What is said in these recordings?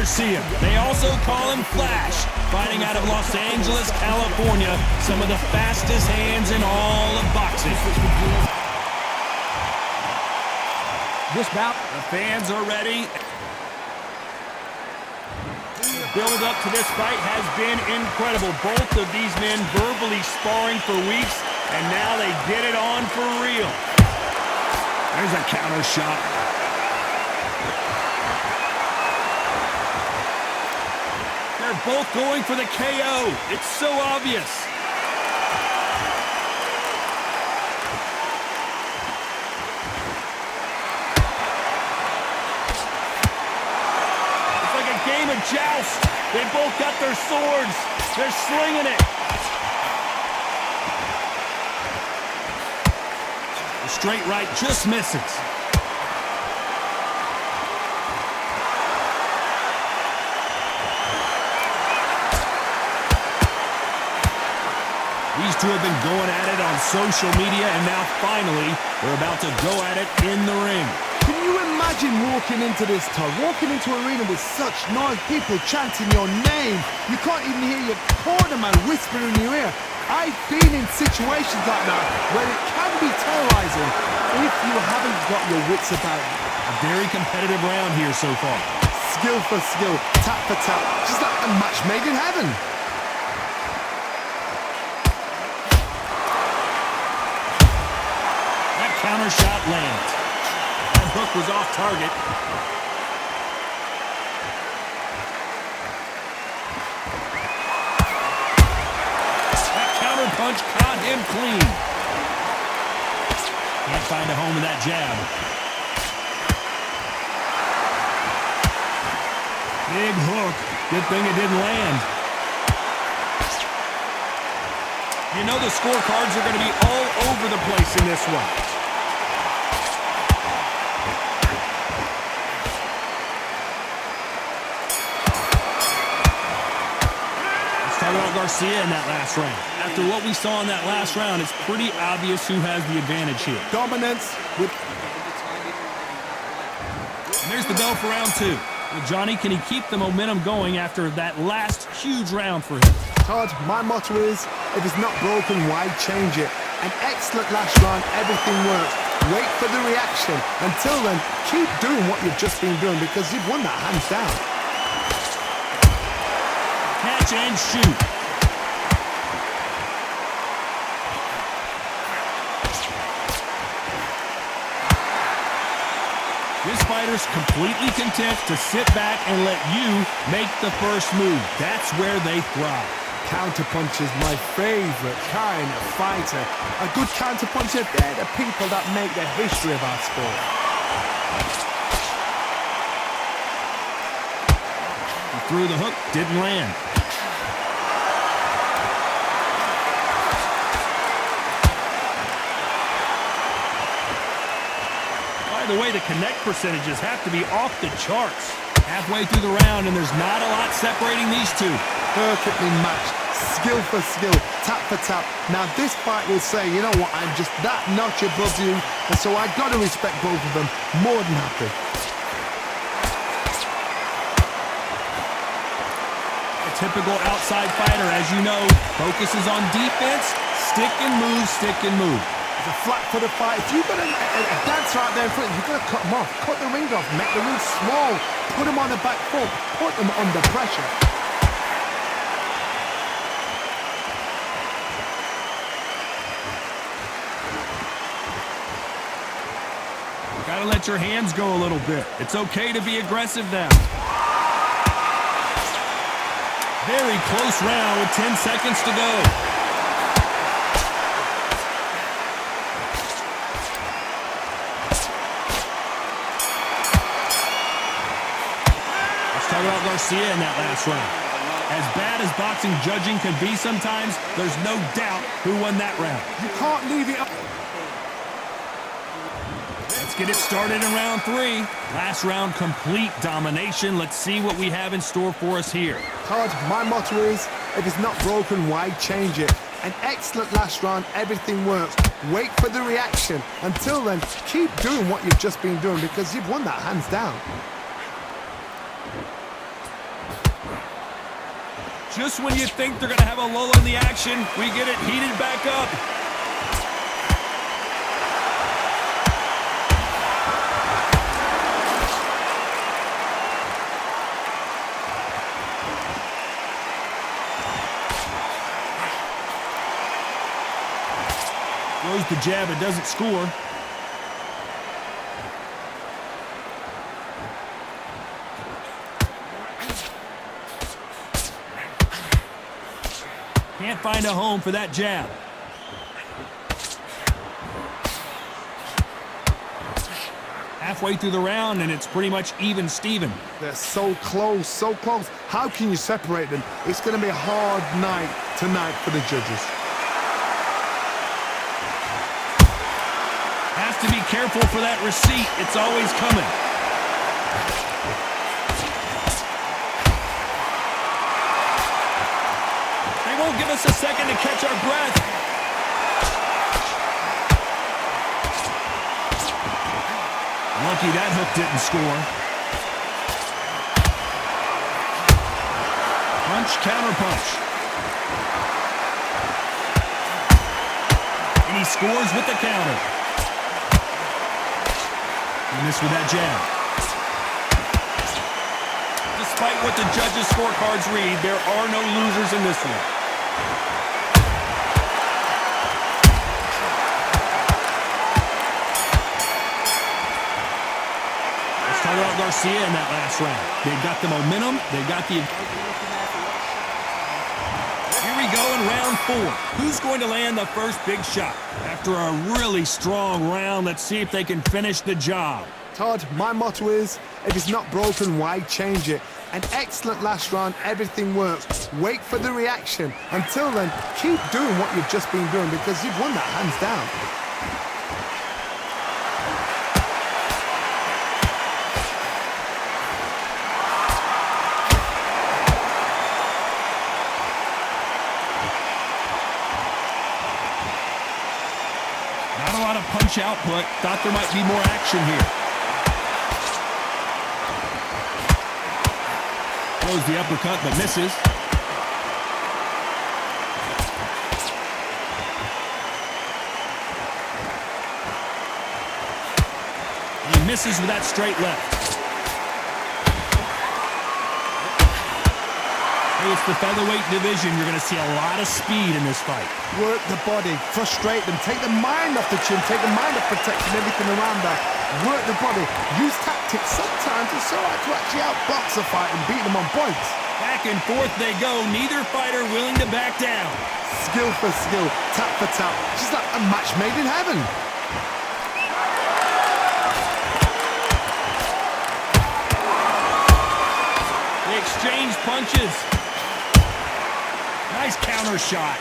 Garcia. They also call him Flash. Fighting out of Los Angeles, California, some of the fastest hands in all of boxing. This bout, the fans are ready. The build up to this fight has been incredible. Both of these men verbally sparring for weeks, and now they get it on for real. There's a counter shot. They're both going for the KO. It's so obvious. It's like a game of joust. They both got their swords. They're slinging it. The straight right just misses. These two have been going at it on social media, and now finally, they're about to go at it in the ring. Can you imagine walking into this, Todd? Walking into an arena with such noise, people chanting your name. You can't even hear your corner man whispering in your ear. I've been in situations like that where it can be terrorizing if you haven't got your wits about you. A very competitive round here so far. Skill for skill, tap for tap, just like a match made in heaven. Counter shot lands. That hook was off target. That counter punch caught him clean. Can't find a home with that jab. Big hook. Good thing it didn't land. You know the scorecards are going to be all over the place in this one. About Garcia in that last round. After what we saw in that last round, it's pretty obvious who has the advantage here. Dominance with... And there's the bell for round two. Well, Johnny, can he keep the momentum going after that last huge round for him? Todd, my motto is, if it's not broken, why change it? An excellent last round, everything works. Wait for the reaction. Until then, keep doing what you've just been doing because you've won that hands down. Catch and shoot. This fighter's completely content to sit back and let you make the first move. That's where they thrive. Counterpunch is my favorite kind of fighter. A good counterpuncher, they're the people that make the history of our sport. He threw the hook, didn't land. By the way, the connect percentages have to be off the charts. Halfway through the round, and there's not a lot separating these two. Perfectly matched, skill for skill, tap for tap. Now this fight will say, you know what, I'm just that notch above you, and so I got to respect both of them. More than happy. A typical outside fighter, as you know, focuses on defense, stick and move, stick and move. It's a flat-footed fight. If you've got a dancer out there in front, you've got to cut them off. Cut the ring off, make the ring small. Put them on the back foot, put them under pressure. Gotta let your hands go a little bit. It's okay to be aggressive now. Very close round with 10 seconds to go. Talk about Garcia in that last round. As bad as boxing judging can be sometimes, there's no doubt who won that round. You can't leave it up. Let's get it started in round three. Last round, complete domination. Let's see what we have in store for us here. Todd, my motto is, if it's not broken, why change it? An excellent last round, everything works. Wait for the reaction. Until then, keep doing what you've just been doing because you've won that hands down. Just when you think they're going to have a lull in the action, we get it heated back up. Throws the jab, it doesn't score. Can't find a home for that jab. Halfway through the round, and it's pretty much even Steven. They're so close, so close. How can you separate them? It's going to be a hard night tonight for the judges. Has to be careful for that receipt. It's always coming. They won't give us a second to catch our breath. Lucky that hook didn't score. Punch, counter punch. And he scores with the counter. He missed with that jab. Despite what the judges' scorecards read, there are no losers in this one. Let's talk about Garcia in that last round. They've got the momentum. They've got the... Here we go in round 4. Who's going to land the first big shot? After a really strong round, let's see if they can finish the job. Todd, my motto is, if it's not broken, why change it? An excellent last round, everything works. Wait for the reaction. Until then, keep doing what you've just been doing because you've won that hands down. Not a lot of punch output. Thought there might be more action here. Throws the uppercut but misses. And he misses with that straight left. Hey, it's the featherweight division. You're going to see a lot of speed in this fight. Work the body, frustrate them, take the mind off the chin, take the mind off protecting everything around that. Work the body, use tactics. Sometimes it's all right to actually outbox a fight and beat them on points. Back and forth they go, neither fighter willing to back down. Skill for skill, tap for tap, just like a match made in heaven. They exchange punches. Nice counter shot.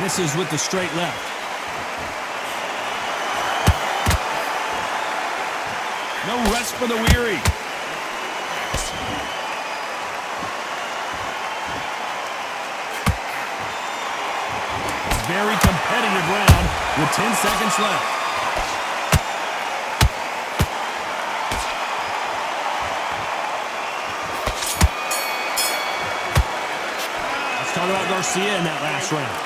Misses with the straight left. No rest for the weary. Very competitive round with 10 seconds left. Let's talk about Garcia in that last round.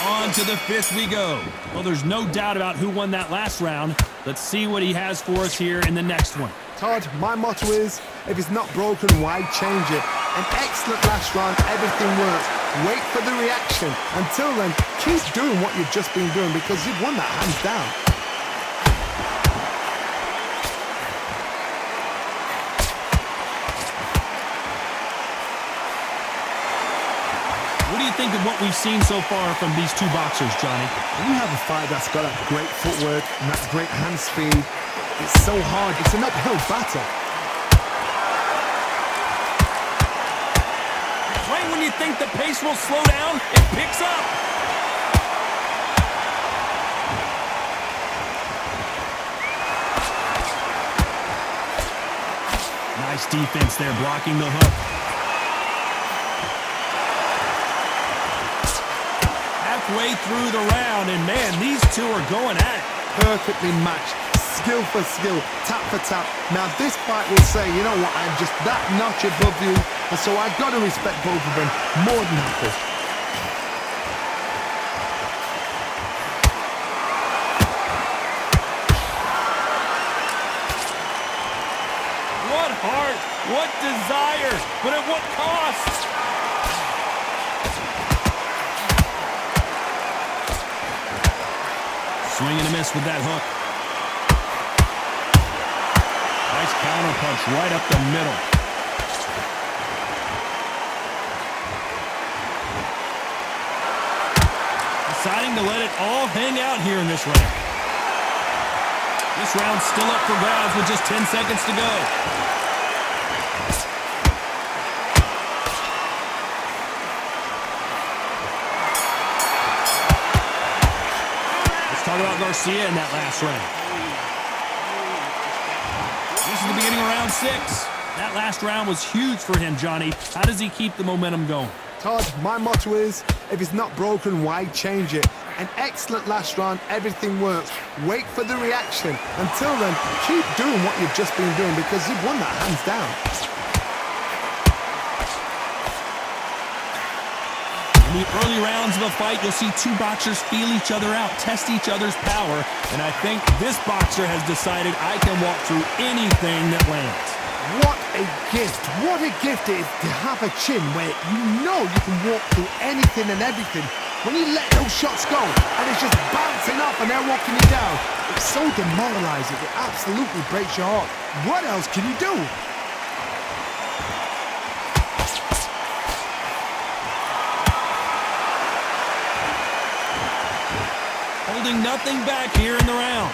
On to the 5th we go. Well, there's no doubt about who won that last round. Let's see what he has for us here in the next one. Todd, my motto is, if it's not broken, why change it? An excellent last round, everything works. Wait for the reaction. Until then, keep doing what you've just been doing because you've won that hands down. What do you think of what we've seen so far from these two boxers, Johnny? When you have a fight that's got that great footwork and that great hand speed, it's so hard. It's an uphill battle. Right when you think the pace will slow down, it picks up. Nice defense there, blocking the hook. Halfway through the round, and man, these two are going at it. Perfectly matched. skill for skill, tap for tap. Now this fight will say, you know what, I'm just that notch above you, and so I've got to respect both of them more than happy. What heart, what desire, but at what cost? Swing and a miss with that hook. Nice counter punch right up the middle. Deciding to let it all hang out here in this round. This round's still up for grabs with just 10 seconds to go. Let's talk about Garcia in that last round. This is the beginning of round 6. That last round was huge for him, Johnny. How does he keep the momentum going? Todd, my motto is, if it's not broken, why change it? An excellent last round, everything works. Wait for the reaction. Until then, keep doing what you've just been doing because you've won that hands down. In the early rounds of a fight, you'll see two boxers feel each other out, test each other's power, and I think this boxer has decided I can walk through anything that lands. What a gift. What a gift it is to have a chin where you know you can walk through anything and everything. When you let those shots go and it's just bouncing up and they're walking you down, it's so demoralizing. It absolutely breaks your heart. What else can you do? Holding nothing back here in the round.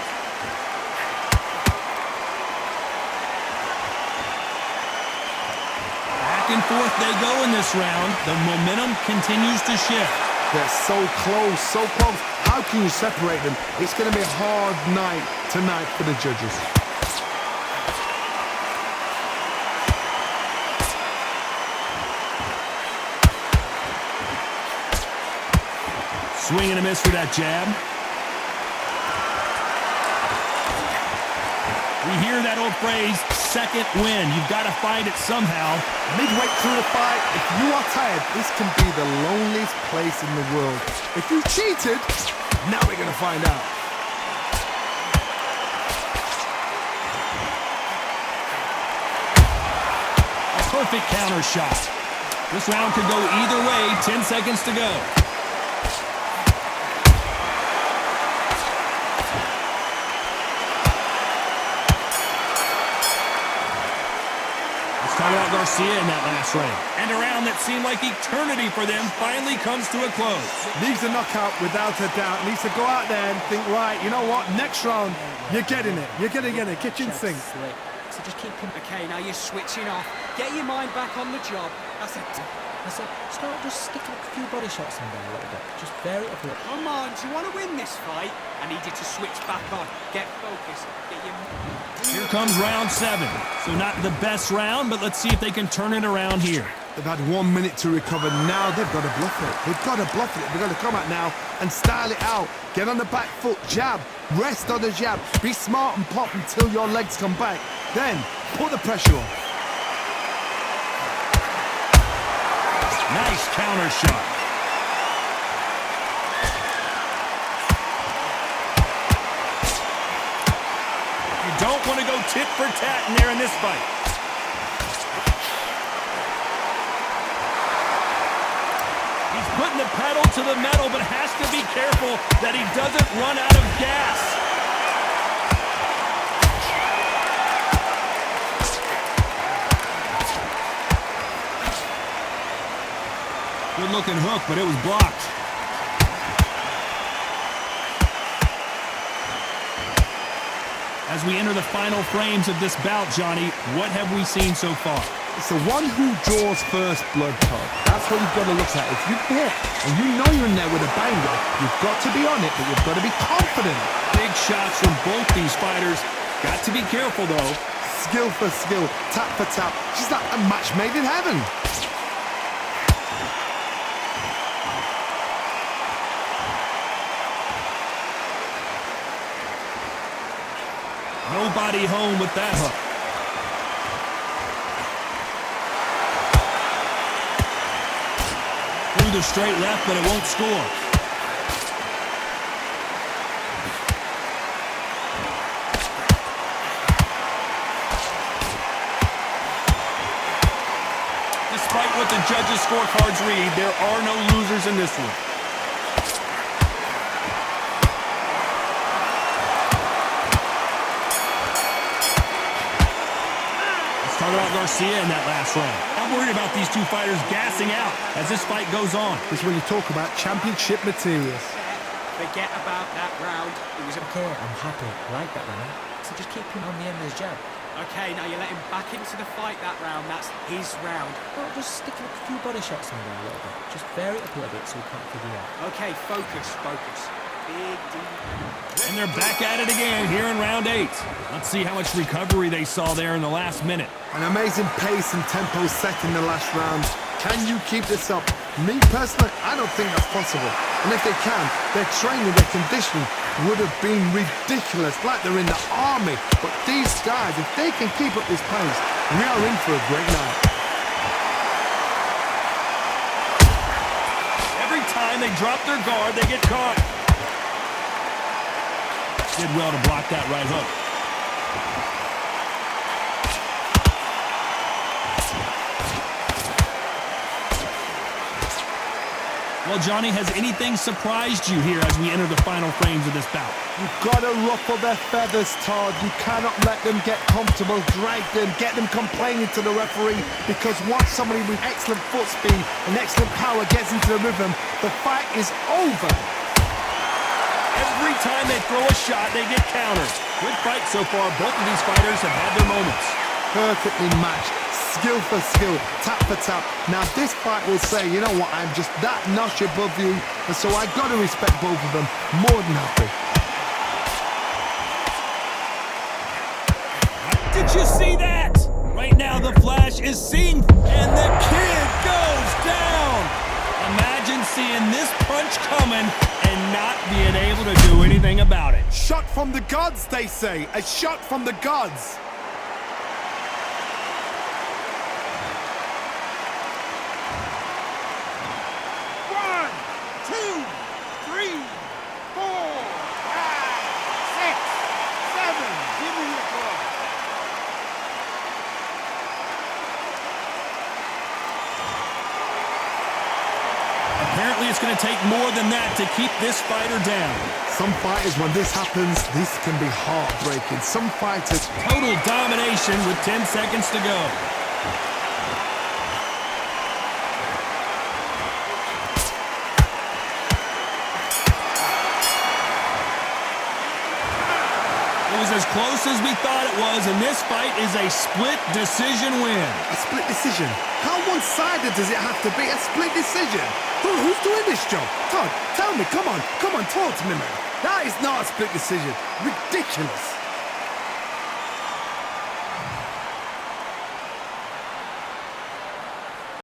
Back and forth they go in this round. The momentum continues to shift. They're so close, so close. How can you separate them? It's going to be a hard night tonight for the judges. Swing and a miss for that jab. We hear that old phrase, second win. You've got to find it somehow. Midway through the fight, if you are tired, this can be the loneliest place in the world. If you cheated, now we're going to find out. A perfect counter shot. This round could go either way. 10 seconds to go. Talk about Garcia in that last round. And a round that seemed like eternity for them finally comes to a close. Needs a knockout without a doubt. Needs to go out there and think, right, you know what, next round, you're getting it. You're going to get it. Kitchen sink. So just keep him. Okay, now you're switching off. Get your mind back on the job. That's it. Start just stick a few body shots in there a little bit. Just vary it up a little. Come on, do you want to win this fight? I need you to switch back on. Get focused. Get your... Here comes round 7. So not the best round, but let's see if they can turn it around here. They've had 1 minute to recover. Now they've got to bluff it. They've got to bluff it. They've got to come out now and style it out. Get on the back foot, jab. Rest on the jab. Be smart and pop until your legs come back. Then put the pressure on. Nice counter shot. You don't want to go tit for tat in there in this fight. He's putting the pedal to the metal, but has to be careful that he doesn't run out of gas. Good looking hook, but it was blocked. As we enter the final frames of this bout, Johnny, what have we seen so far? It's the one who draws first blood, Todd. That's what you've got to look at. If you hit and you know you're in there with a banger, you've got to be on it, but you've got to be confident. Big shots from both these fighters. Got to be careful, though. Skill for skill, tap for tap. She's like a match made in heaven. Nobody home with that hook. Through the straight left, but it won't score. Despite what the judges' scorecards read, there are no losers in this one. Let's talk about Garcia in that last round. I'm worried about these two fighters gassing out as this fight goes on. This is when you talk about championship materials. Forget about that round. It was a... Okay, I'm happy. I like that, Lenny. So just keep him on the end of his jab. Okay, now you let him back into the fight that round. That's his round. Well, just stick a few body shots in there a little bit. Just vary it up a little bit so we can't figure it out. Okay, focus, focus. Big deep. And they're back at it again here in round 8. Let's see how much recovery they saw there in the last minute. An amazing pace and tempo set in the last round. Can you keep this up? Me personally, I don't think that's possible. And if they can, their training, their conditioning would have been ridiculous, like they're in the army. But these guys, if they can keep up this pace, we are in for a great night. Every time they drop their guard, they get caught. Did well to block that right hook. Well, Johnny, has anything surprised you here as we enter the final frames of this bout? You've got to ruffle their feathers, Todd. You cannot let them get comfortable, drag them, get them complaining to the referee, because once somebody with excellent foot speed and excellent power gets into the rhythm, the fight is over. Every time they throw a shot, they get countered. Good fight so far. Both of these fighters have had their moments. Perfectly matched. Skill for skill, tap for tap. Now this fight will say, you know what, I'm just that notch above you, and so I got to respect both of them. More than happy. Did you see that? Right now the Flash is seeing, and the kid goes down. Imagine seeing this punch coming and not being able to do anything about it. Shot from the gods, they say. A shot from the gods. Apparently it's going to take more than that to keep this fighter down. Some fighters, when this happens, this can be heartbreaking. Some fighters... Total domination with 10 seconds to go. It was as close as we thought it was, and this fight is a split decision win. A split decision? How one-sided does it have to be? A split decision? Who's doing this job? Todd, tell me, come on, talk to me, man. That is not a split decision. Ridiculous.